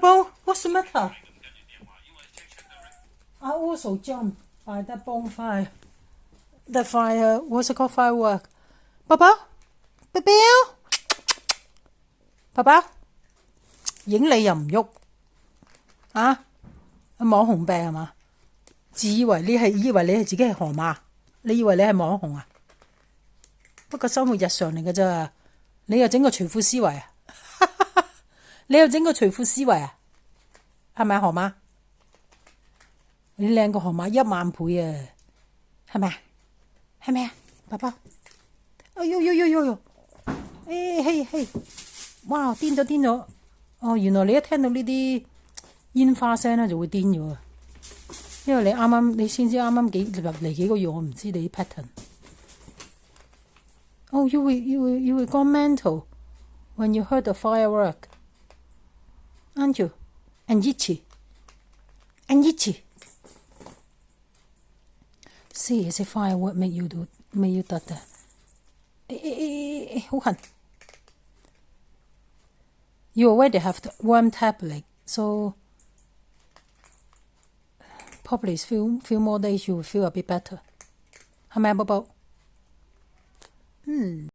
寶，What's the matter? I also jump by the bonfire. The fire, what's it called? Firework. 寶寶，寶寶，寶寶，影你又唔喐啊？網紅病係嘛？自以為你係自己係河馬，你以為你係網紅啊？不過生活日常嚟嘅咋，你又整個除褲思維啊？你又整個除褲思維啊？係咪河馬？你靚過河馬1萬倍啊？係咪啊？係咪啊？寶寶，哎呦呦呦呦呦，嘿，哇，癲咗！哦，原來你一聽到呢啲煙花聲咧就會癲咗啊！因為你先知啱啱入嚟幾個月，我唔知你啲 pattern。Oh, you will go mental when you heard the firework, aren't you? And itchy. See, is a firework make you 得嘅？好痕。You already have the warm tablet, so probably few more days you will feel a bit better. 係咪啊，寶寶？